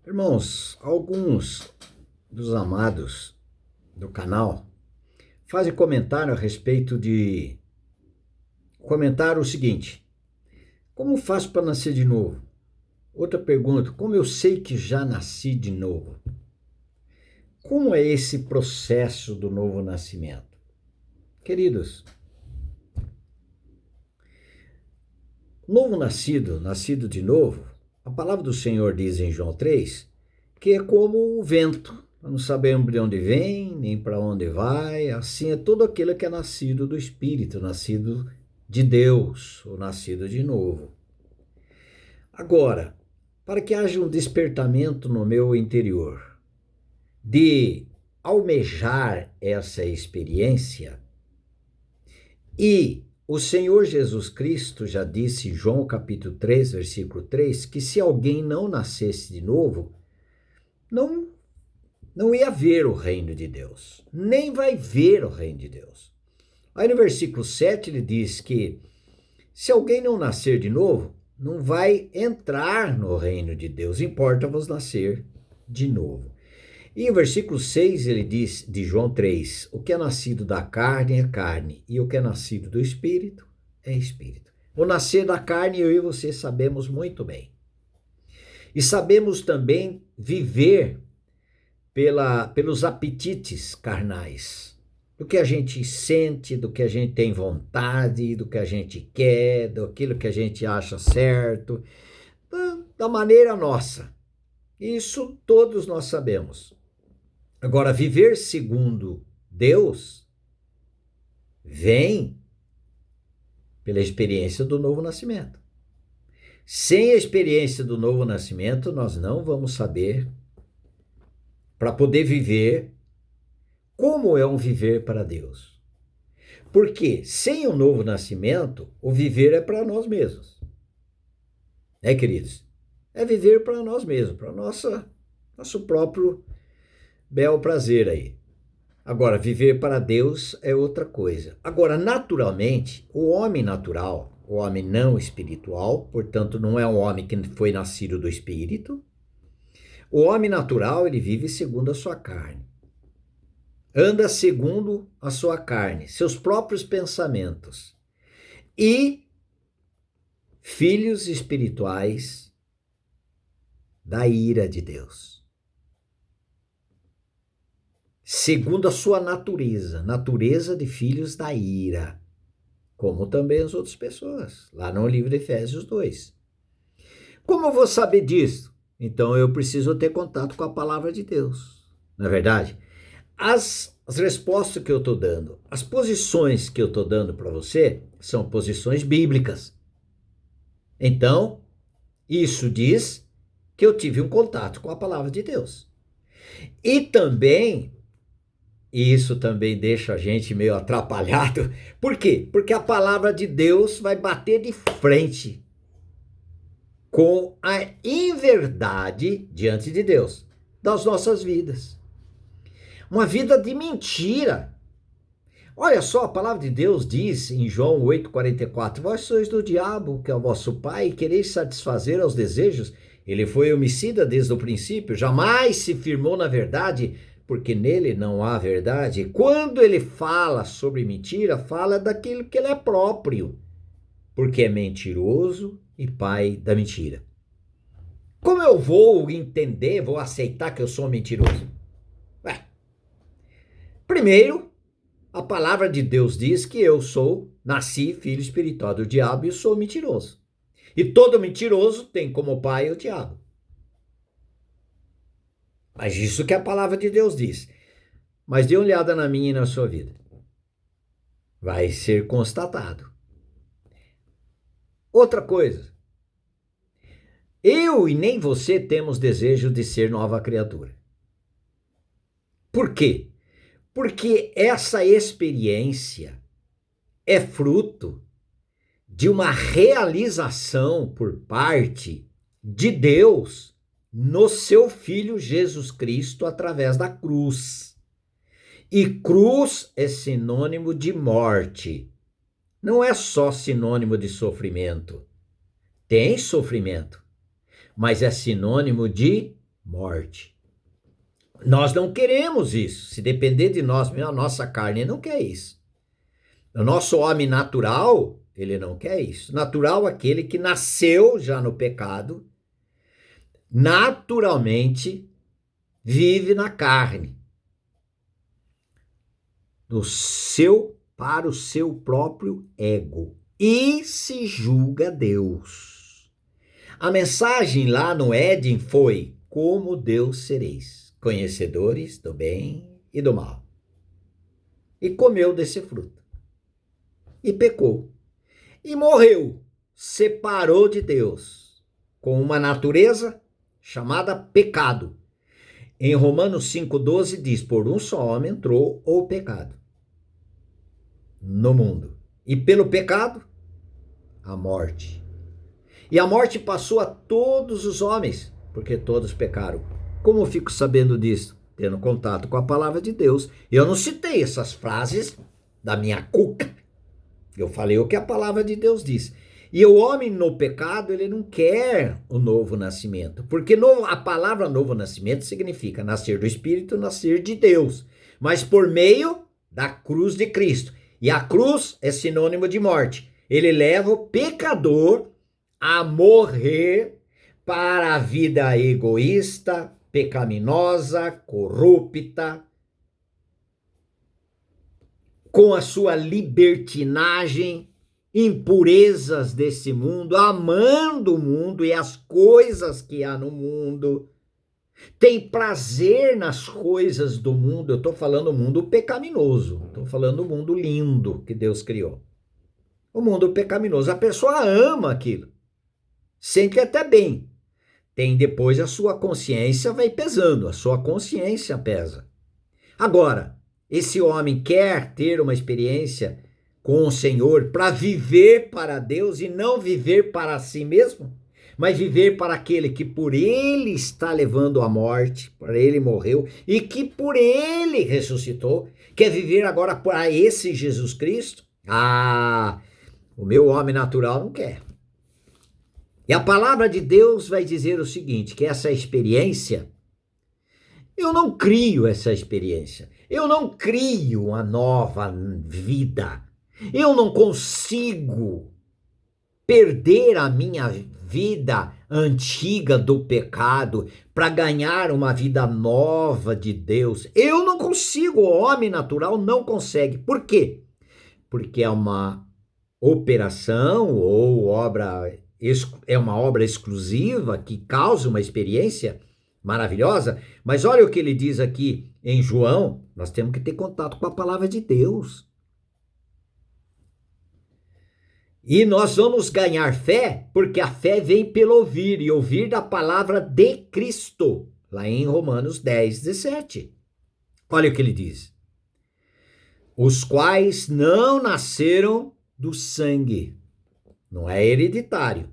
Irmãos, alguns dos amados do canal fazem comentário a respeito de comentar o seguinte: como faço para nascer de novo? Outra pergunta: como eu sei que já nasci de novo? Como é esse processo do novo nascimento? Queridos, novo nascido, nascido de novo, a palavra do Senhor diz em João 3 que é como o vento. Não sabemos de onde vem, nem para onde vai. Assim é todo aquele que é nascido do Espírito, nascido de Deus, ou nascido de novo. Agora, para que haja um despertamento no meu interior, de almejar essa experiência, e o Senhor Jesus Cristo já disse em João capítulo 3, versículo 3, que se alguém não nascesse de novo, não não ia ver o reino de Deus, nem vai ver o reino de Deus. Aí no versículo 7 ele diz que se alguém não nascer de novo, não vai entrar no reino de Deus, importa-vos nascer de novo. E o versículo 6 ele diz, de João 3, o que é nascido da carne é carne, e o que é nascido do Espírito é Espírito. O nascer da carne eu e você sabemos muito bem. E sabemos também viver pelos apetites carnais, do que a gente sente, do que a gente tem vontade, do que a gente quer, daquilo que a gente acha certo, da maneira nossa. Isso todos nós sabemos. Agora, viver segundo Deus vem pela experiência do novo nascimento. Sem a experiência do novo nascimento, nós não vamos saber, para poder viver, como é um viver para Deus. Porque sem o novo nascimento, o viver é para nós mesmos. Queridos? É viver para nós mesmos, para nosso próprio bel prazer aí. Agora, viver para Deus é outra coisa. Agora, naturalmente, o homem natural, o homem não espiritual, portanto, não é um homem que foi nascido do Espírito. O homem natural, ele vive segundo a sua carne. Anda segundo a sua carne, seus próprios pensamentos. E filhos espirituais da ira de Deus. Segundo a sua natureza, natureza de filhos da ira, como também as outras pessoas, lá no livro de Efésios 2. Como eu vou saber disso? Então eu preciso ter contato com a palavra de Deus, não é verdade? As respostas que eu estou dando, as posições que eu estou dando para você, são posições bíblicas. Então, isso diz que eu tive um contato com a palavra de Deus. E também, isso também deixa a gente meio atrapalhado. Por quê? Porque a palavra de Deus vai bater de frente com a inverdade diante de Deus das nossas vidas. Uma vida de mentira. Olha só, a palavra de Deus diz em João 8,44: vós sois do diabo, que é o vosso pai, e quereis satisfazer aos desejos. Ele foi homicida desde o princípio, jamais se firmou na verdade, porque nele não há verdade. Quando ele fala sobre mentira, fala daquilo que ele é próprio, porque é mentiroso e pai da mentira. Como eu vou entender, vou aceitar que eu sou mentiroso? Primeiro, a palavra de Deus diz que eu nasci filho espiritual do diabo e sou mentiroso. E todo mentiroso tem como pai o diabo. Mas isso que a palavra de Deus diz. Mas dê uma olhada na minha e na sua vida. Vai ser constatado. Outra coisa. Eu e nem você temos desejo de ser nova criatura. Por quê? Porque essa experiência é fruto de uma realização por parte de Deus no seu Filho Jesus Cristo através da cruz. E cruz é sinônimo de morte. Não é só sinônimo de sofrimento. Tem sofrimento, mas é sinônimo de morte. Nós não queremos isso. Se depender de nós, a nossa carne não quer isso. O nosso homem natural, ele não quer isso. Natural, aquele que nasceu já no pecado, naturalmente vive na carne, para o seu próprio ego, e se julga Deus. A mensagem lá no Éden foi: como Deus sereis, conhecedores do bem e do mal. E comeu desse fruto. E pecou. E morreu. Separou de Deus. Com uma natureza chamada pecado. Em Romanos 5,12 diz: por um só homem entrou o pecado no mundo. E pelo pecado, a morte. E a morte passou a todos os homens, porque todos pecaram. Como eu fico sabendo disso? Tendo contato com a palavra de Deus. Eu não citei essas frases da minha cuca. Eu falei o que a palavra de Deus diz. E o homem no pecado, ele não quer o novo nascimento. Porque a palavra novo nascimento significa nascer do Espírito, nascer de Deus. Mas por meio da cruz de Cristo. E a cruz é sinônimo de morte. Ele leva o pecador a morrer para a vida egoísta, pecaminosa, corrupta, com a sua libertinagem, impurezas desse mundo, amando o mundo e as coisas que há no mundo, tem prazer nas coisas do mundo. Eu estou falando do mundo pecaminoso, estou falando do mundo lindo que Deus criou. O mundo pecaminoso, a pessoa ama aquilo, sente até bem. Tem depois a sua consciência vai pesando, a sua consciência pesa. Agora, esse homem quer ter uma experiência com o Senhor para viver para Deus e não viver para si mesmo, mas viver para aquele que por ele está levando a morte, por ele morreu e que por ele ressuscitou. Quer viver agora para esse Jesus Cristo? O meu homem natural não quer. E a palavra de Deus vai dizer o seguinte, que essa experiência, eu não crio essa experiência. Eu não crio uma nova vida. Eu não consigo perder a minha vida antiga do pecado para ganhar uma vida nova de Deus. Eu não consigo, o homem natural não consegue. Por quê? Porque é uma operação ou é uma obra exclusiva que causa uma experiência maravilhosa, mas olha o que ele diz aqui em João, nós temos que ter contato com a palavra de Deus. E nós vamos ganhar fé, porque a fé vem pelo ouvir, e ouvir da palavra de Cristo, lá em Romanos 10, 17. Olha o que ele diz. Os quais não nasceram do sangue, não é hereditário,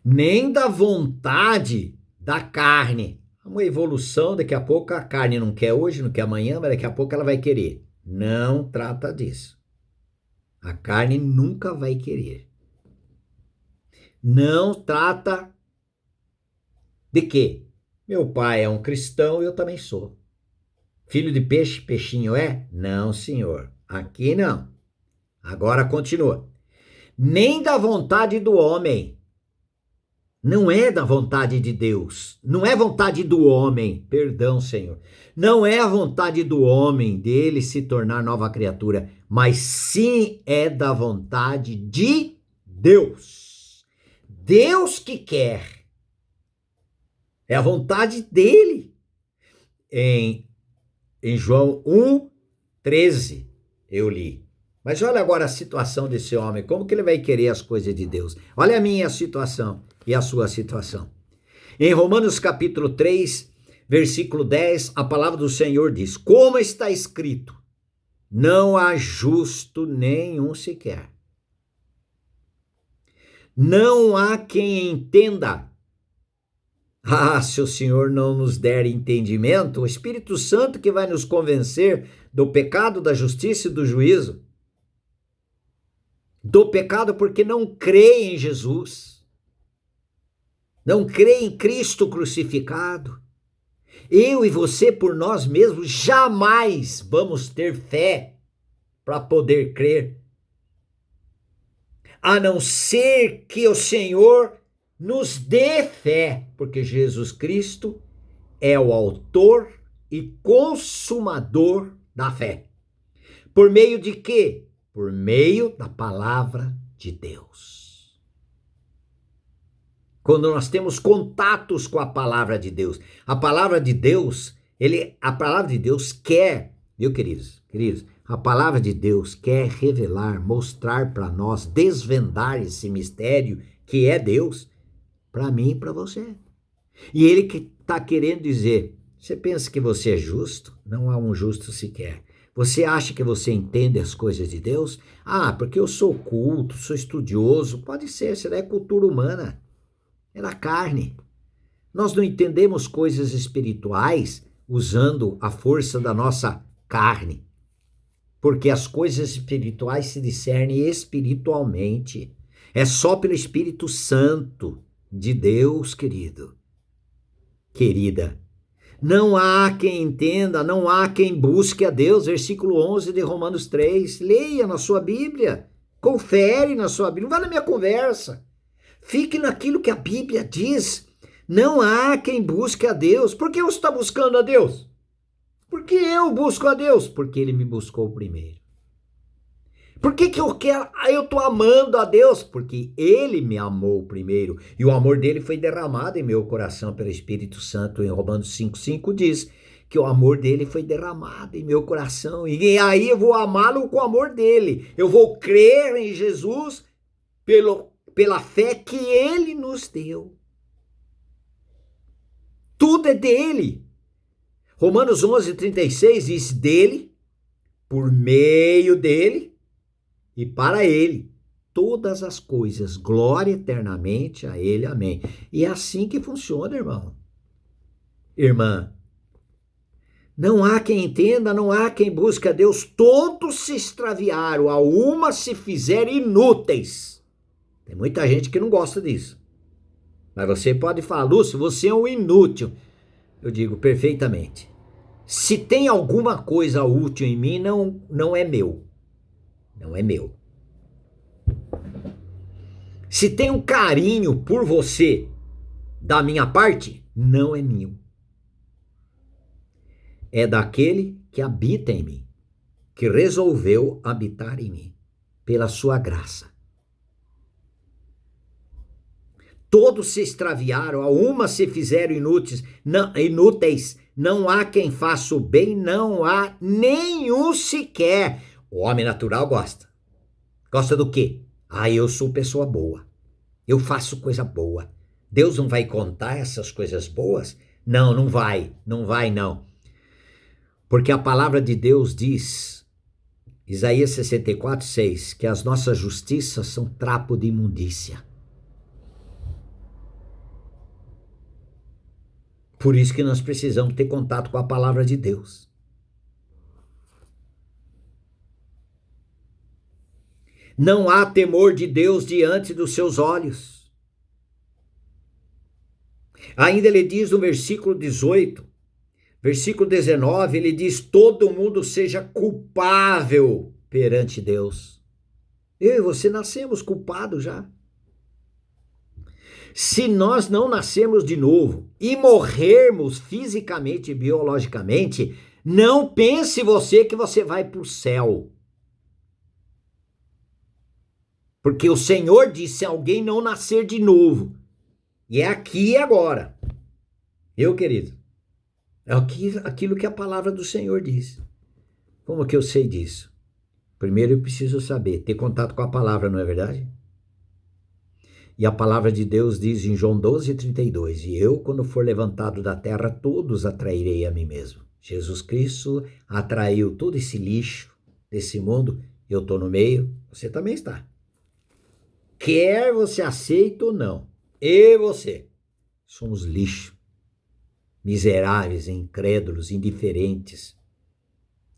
nem da vontade da carne. Uma evolução, daqui a pouco a carne não quer hoje, não quer amanhã, mas daqui a pouco ela vai querer. Não trata disso. A carne nunca vai querer. Não trata de quê? Meu pai é um cristão e eu também sou. Filho de peixe, peixinho é? Não, senhor. Aqui não. Agora continua. Nem da vontade do homem. Não é da vontade de Deus. Não é vontade do homem. Perdão, Senhor. Não é a vontade do homem dele se tornar nova criatura, mas sim é da vontade de Deus. Deus que quer. É a vontade dele. Em João 1:13 eu li. Mas olha agora a situação desse homem, como que ele vai querer as coisas de Deus? Olha a minha situação e a sua situação. Em Romanos capítulo 3, versículo 10, a palavra do Senhor diz: como está escrito, não há justo nenhum sequer. Não há quem entenda. Se o Senhor não nos der entendimento, o Espírito Santo que vai nos convencer do pecado, da justiça e do juízo. Do pecado porque não crê em Jesus. não crê em Cristo crucificado, eu e você por nós mesmos jamais vamos ter fé para poder crer, a não ser que o Senhor nos dê fé, porque Jesus Cristo é o autor e consumador da fé. Por meio de quê? Por meio da palavra de Deus. Quando nós temos contatos com a palavra de Deus, a palavra de Deus, a palavra de Deus quer, viu, queridos, a palavra de Deus quer revelar, mostrar para nós, desvendar esse mistério que é Deus, para mim e para você. E ele que está querendo dizer, você pensa que você é justo? Não há um justo sequer. Você acha que você entende as coisas de Deus? Ah, porque eu sou culto, sou estudioso. Pode ser, isso é cultura humana. É da carne. Nós não entendemos coisas espirituais usando a força da nossa carne. Porque as coisas espirituais se discernem espiritualmente. É só pelo Espírito Santo de Deus, querida. Não há quem entenda, não há quem busque a Deus. Versículo 11 de Romanos 3. Leia na sua Bíblia. Confere na sua Bíblia. Não vá na minha conversa. Fique naquilo que a Bíblia diz. Não há quem busque a Deus. Por que você está buscando a Deus? Porque eu busco a Deus? Porque Ele me buscou primeiro. Por que eu estou amando a Deus? Porque Ele me amou primeiro. E o amor dele foi derramado em meu coração pelo Espírito Santo. Em Romanos 5,5 diz que o amor dele foi derramado em meu coração. E aí eu vou amá-lo com o amor dele. Eu vou crer em Jesus pela fé que Ele nos deu. Tudo é dele. Romanos 11,36 diz dele, por meio dele e para ele, todas as coisas, glória eternamente a ele, amém. E é assim que funciona, irmão. Irmã, não há quem entenda, não há quem busque a Deus, todos se extraviaram, a uma se fizeram inúteis. Tem muita gente que não gosta disso. Mas você pode falar, Lúcio, você é um inútil. Eu digo perfeitamente. Se tem alguma coisa útil em mim, não é meu. Não é meu. Se tem um carinho por você da minha parte, não é meu. É daquele que habita em mim, que resolveu habitar em mim, pela sua graça. Todos se extraviaram, a uma se fizeram inúteis. Não há quem faça o bem, não há nenhum sequer. O homem natural gosta. Gosta do quê? Ah, eu sou pessoa boa. Eu faço coisa boa. Deus não vai contar essas coisas boas? Não, não vai. Não vai, não. Porque a palavra de Deus diz, Isaías 64:6, que as nossas justiças são trapo de imundícia. Por isso que nós precisamos ter contato com a palavra de Deus. Não há temor de Deus diante dos seus olhos. Ainda ele diz no versículo 18, versículo 19, ele diz, todo mundo seja culpável perante Deus. Eu e você nascemos culpados já. Se nós não nascermos de novo e morrermos fisicamente e biologicamente, não pense você que você vai para o céu. Porque o Senhor disse, se alguém não nascer de novo, e é aqui e agora. Querido, é aquilo que a palavra do Senhor diz. Como que eu sei disso? Primeiro eu preciso saber, ter contato com a palavra, não é verdade? E a palavra de Deus diz em João 12:32, e eu, quando for levantado da terra, todos atrairei a mim mesmo. Jesus Cristo atraiu todo esse lixo desse mundo, eu estou no meio, você também está. Quer você aceite ou não, eu e você somos lixo, miseráveis, incrédulos, indiferentes,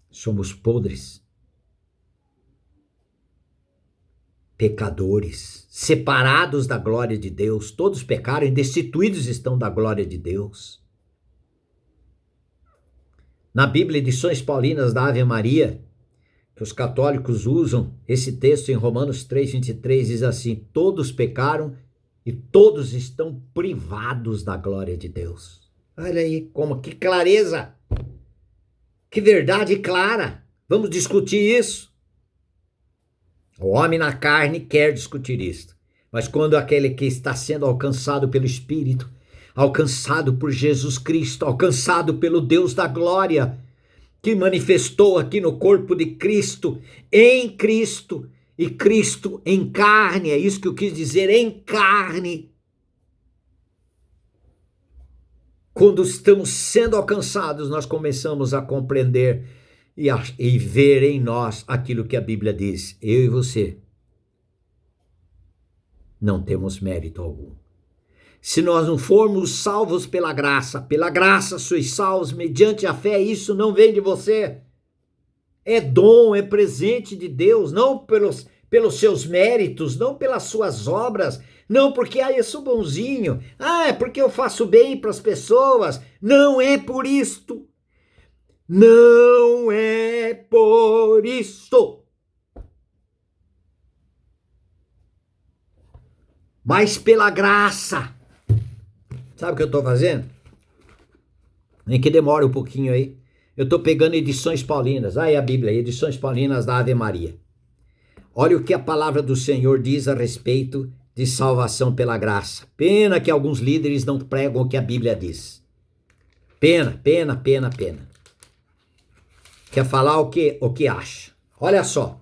somos podres. pecadores, separados da glória de Deus. Todos pecaram e destituídos estão da glória de Deus. Na Bíblia, edições paulinas da Ave Maria, que os católicos usam, esse texto em Romanos 3:23 diz assim: todos pecaram e todos estão privados da glória de Deus. Olha aí, que clareza, que verdade clara. Vamos discutir isso. O homem na carne quer discutir isso, mas quando aquele que está sendo alcançado pelo Espírito, alcançado por Jesus Cristo, alcançado pelo Deus da glória, que manifestou aqui no corpo de Cristo, em Cristo, e Cristo em carne, é isso que eu quis dizer, em carne. Quando estamos sendo alcançados, nós começamos a compreender e ver em nós aquilo que a Bíblia diz. Eu e você não temos mérito algum. Se nós não formos salvos pela graça sois salvos mediante a fé, isso não vem de você. É dom, é presente de Deus, não pelos seus méritos, não pelas suas obras, não porque eu sou bonzinho, é porque eu faço bem para as pessoas. Não é por isto. Não é por isto. Mas pela graça. Sabe o que eu estou fazendo? Nem que demore um pouquinho aí. Eu estou pegando edições paulinas. Aí a Bíblia, edições paulinas da Ave Maria. Olha o que a palavra do Senhor diz a respeito de salvação pela graça. Pena que alguns líderes não pregam o que a Bíblia diz. Pena. Quer falar o que acha. Olha só.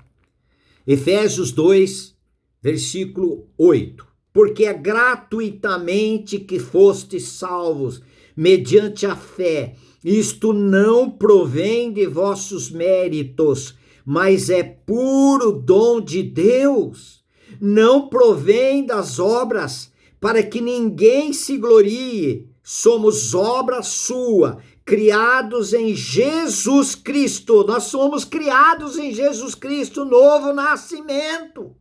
Efésios 2, versículo 8. Porque é gratuitamente que fostes salvos, mediante a fé. Isto não provém de vossos méritos, mas é puro dom de Deus. Não provém das obras, para que ninguém se glorie. Somos obra sua, criados em Jesus Cristo. Nós somos criados em Jesus Cristo, novo nascimento.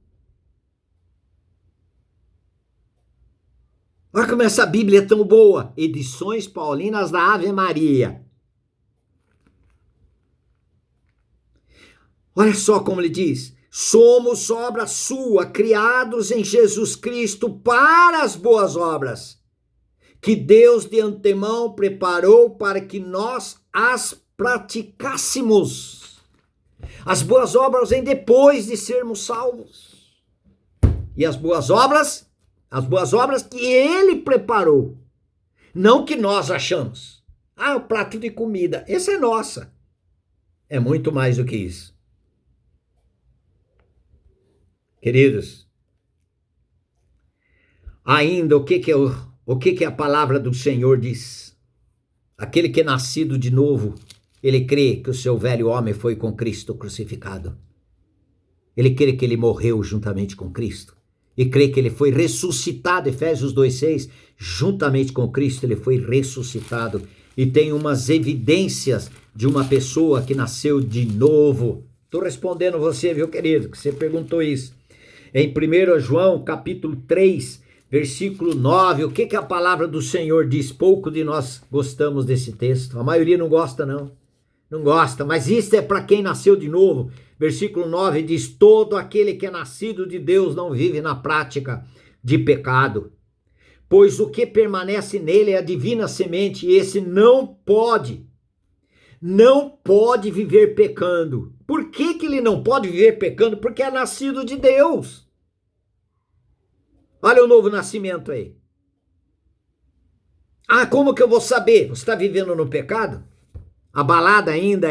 Olha como essa Bíblia é tão boa. Edições paulinas da Ave Maria. Olha só como ele diz. Somos obra sua, criados em Jesus Cristo para as boas obras, que Deus de antemão preparou para que nós as praticássemos. As boas obras vêm depois de sermos salvos. E as boas obras que ele preparou, não que nós achamos. O prato de comida, essa é nossa. É muito mais do que isso. Queridos, ainda o que a palavra do Senhor diz? Aquele que é nascido de novo, ele crê que o seu velho homem foi com Cristo crucificado. Ele crê que ele morreu juntamente com Cristo. E crê que ele foi ressuscitado, Efésios 2:6, juntamente com Cristo ele foi ressuscitado. E tem umas evidências de uma pessoa que nasceu de novo. Estou respondendo você, viu, querido, que você perguntou isso. Em 1 João, capítulo 3, versículo 9, o que a palavra do Senhor diz? Pouco de nós gostamos desse texto. A maioria não gosta, não. Não gosta, mas isso é para quem nasceu de novo. Versículo 9 diz: todo aquele que é nascido de Deus não vive na prática de pecado, pois o que permanece nele é a divina semente, e esse não pode viver pecando. Por que ele não pode viver pecando? Porque é nascido de Deus. Olha o novo nascimento aí. Como que eu vou saber? Você está vivendo no pecado? A balada ainda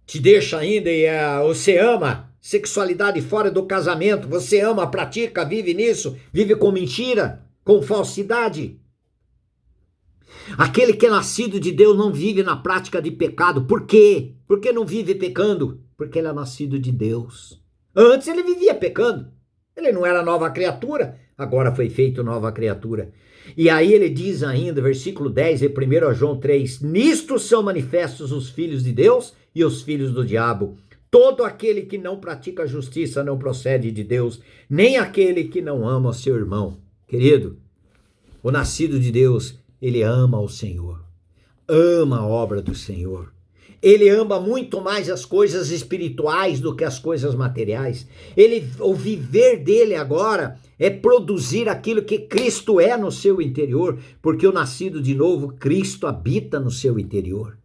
te deixa ainda e você ama sexualidade fora do casamento, você ama, pratica, vive nisso, vive com mentira, com falsidade. Aquele que é nascido de Deus não vive na prática de pecado. Por quê? Por que não vive pecando? Porque ele é nascido de Deus. Antes ele vivia pecando. Ele não era nova criatura, agora foi feito nova criatura. E aí ele diz ainda, versículo 10, em 1 João 3, nisto são manifestos os filhos de Deus e os filhos do diabo. Todo aquele que não pratica a justiça não procede de Deus, nem aquele que não ama o seu irmão. Querido, o nascido de Deus, ele ama o Senhor, ama a obra do Senhor. Ele ama muito mais as coisas espirituais do que as coisas materiais. O viver dele agora é produzir aquilo que Cristo é no seu interior, porque o nascido de novo, Cristo habita no seu interior.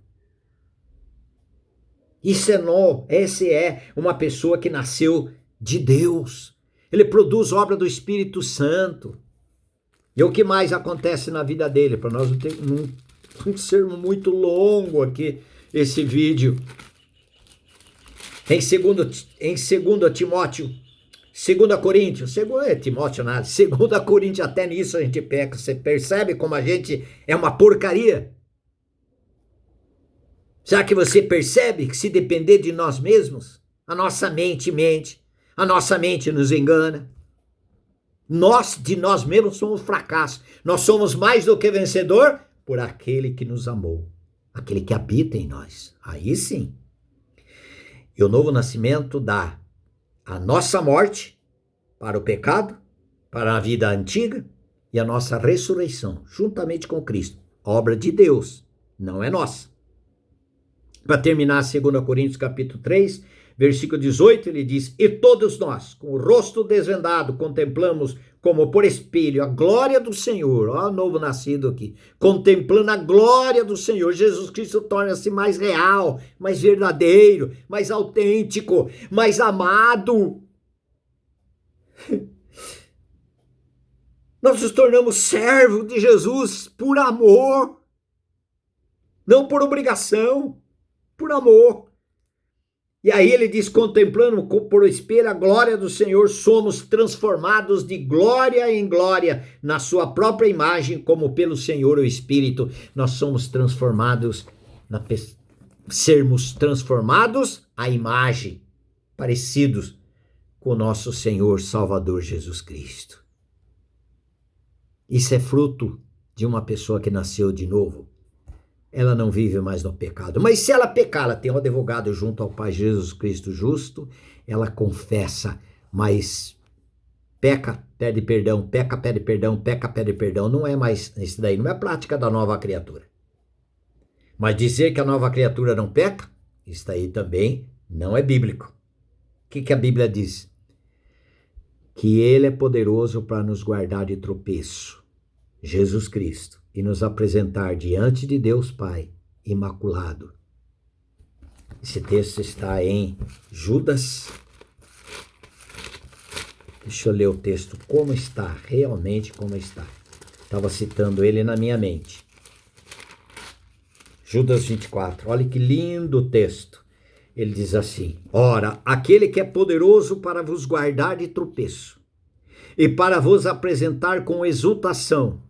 Essa é uma pessoa que nasceu de Deus. Ele produz obra do Espírito Santo. E o que mais acontece na vida dele? Para nós não ser muito longo aqui esse vídeo. Em 2 Timóteo, 2 Coríntios, Timóteo nada, 2 Coríntios, até nisso a gente peca. Você percebe como a gente é uma porcaria? Será que você percebe que se depender de nós mesmos, a nossa mente mente, a nossa mente nos engana? De nós mesmos somos fracasso. Nós somos mais do que vencedor por aquele que nos amou, aquele que habita em nós. Aí sim. E o novo nascimento dá a nossa morte para o pecado, para a vida antiga, e a nossa ressurreição, juntamente com Cristo. Obra de Deus, não é nossa. Para terminar, 2 Coríntios capítulo 3, versículo 18, ele diz: e todos nós, com o rosto desvendado, contemplamos como por espelho a glória do Senhor. Ó, novo nascido aqui. Contemplando a glória do Senhor. Jesus Cristo torna-se mais real, mais verdadeiro, mais autêntico, mais amado. Nós nos tornamos servos de Jesus por amor, não por obrigação, por amor. E aí ele diz, contemplando por espelho a glória do Senhor, somos transformados de glória em glória, na sua própria imagem, como pelo Senhor o Espírito. Nós somos transformados, sermos transformados à imagem, parecidos com o nosso Senhor Salvador Jesus Cristo. Isso é fruto de uma pessoa que nasceu de novo. Ela não vive mais no pecado. Mas se ela pecar, ela tem um advogado junto ao Pai Jesus Cristo justo, ela confessa, mas peca, pede perdão, peca, pede perdão, peca, pede perdão. Não é mais isso daí, não é a prática da nova criatura. Mas dizer que a nova criatura não peca, isso daí também não é bíblico. O que a Bíblia diz? Que ele é poderoso para nos guardar de tropeço, Jesus Cristo, e nos apresentar diante de Deus Pai, imaculado. Esse texto está em Judas. Deixa eu ler o texto como está, realmente como está. Estava citando ele na minha mente. Judas 24, olha que lindo texto. Ele diz assim: ora, aquele que é poderoso para vos guardar de tropeço e para vos apresentar com exultação,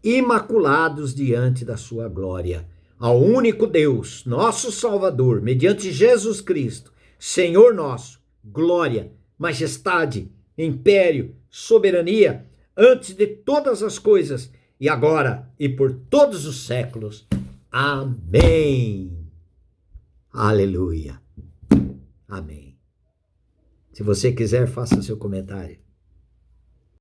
imaculados diante da sua glória, ao único Deus, nosso Salvador, mediante Jesus Cristo, Senhor nosso, glória, majestade, império, soberania, antes de todas as coisas, e agora e por todos os séculos. Amém. Aleluia. Amém. Se você quiser, faça seu comentário.